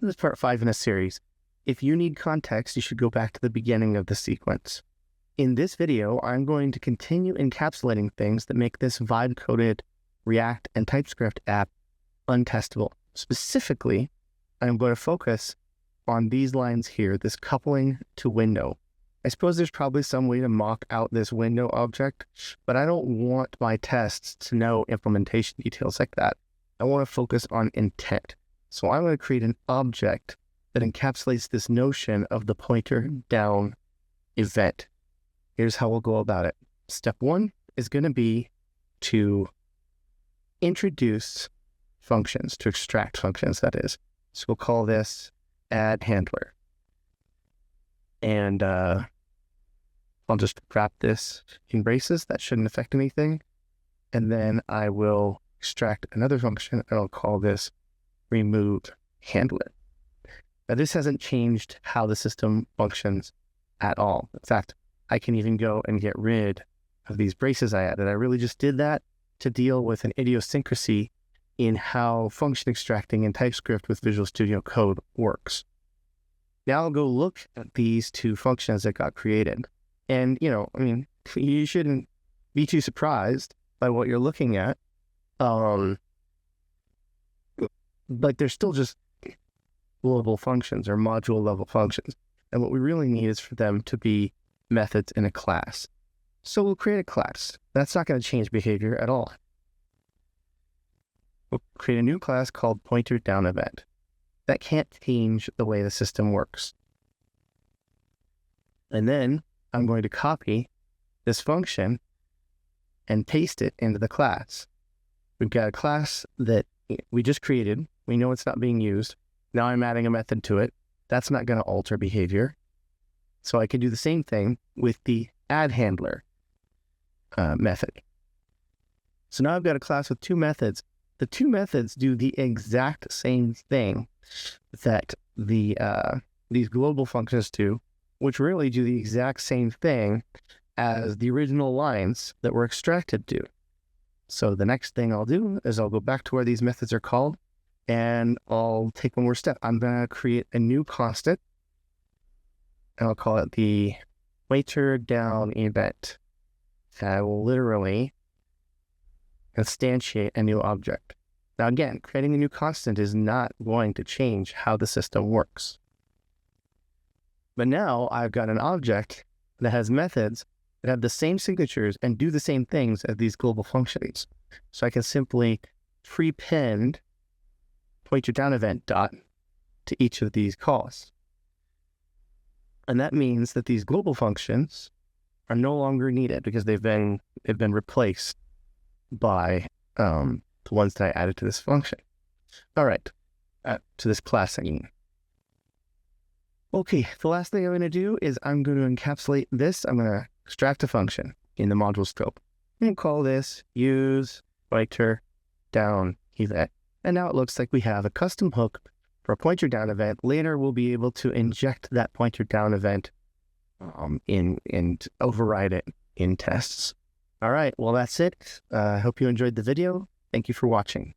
This is part 5 in a series. If you need context, you should go back to the beginning of the sequence. In this video, I'm going to continue encapsulating things that make this vibe-coded React and TypeScript app untestable. Specifically, I'm going to focus on these lines here, this coupling to window. I suppose there's probably some way to mock out this window object, but I don't want my tests to know implementation details like that. I want to focus on intent. So I'm going to create an object that encapsulates this notion of the pointer down event. Here's how we'll go about it. Step 1 is going to be to introduce functions, to extract functions, that is. So we'll call this add handler. And I'll just wrap this in braces. That shouldn't affect anything. And then I will extract another function, and I'll call this remove handler. Now, this hasn't changed how the system functions at all. In fact, I can even go and get rid of these braces I added. I really just did that to deal with an idiosyncrasy in how function extracting in TypeScript with Visual Studio Code works. Now I'll go look at these two functions that got created. And, you shouldn't be too surprised by what you're looking at. But they're still just global functions or module level functions. And what we really need is for them to be methods in a class. So we'll create a class. That's not going to change behavior at all. We'll create a new class called pointer down event. That can't change the way the system works. And then I'm going to copy this function and paste it into the class. We've got a class that we just created. We know it's not being used. Now I'm adding a method to it. That's not going to alter behavior. So I can do the same thing with the add handler method. So now I've got a class with two methods. The two methods do the exact same thing that these global functions do, which really do the exact same thing as the original lines that were extracted do. So the next thing I'll do is I'll go back to where these methods are called, and I'll take one more step. I'm going to create a new constant, and I'll call it the pointer down event. And I will literally instantiate a new object. Now again, creating a new constant is not going to change how the system works. But now I've got an object that has methods that have the same signatures and do the same things as these global functions. So I can simply prepend pointer down event dot to each of these calls. And that means that these global functions are no longer needed because they've been replaced by the ones that I added to this function. All right, to this class, I mean. Okay, the last thing I'm going to do is I'm going to encapsulate this. I'm going to extract a function in the module scope. I'm going to call this use pointer down event. And now it looks like we have a custom hook for a pointer down event. Later, we'll be able to inject that pointer down event and override it in tests. All right, well, that's it. I hope you enjoyed the video. Thank you for watching.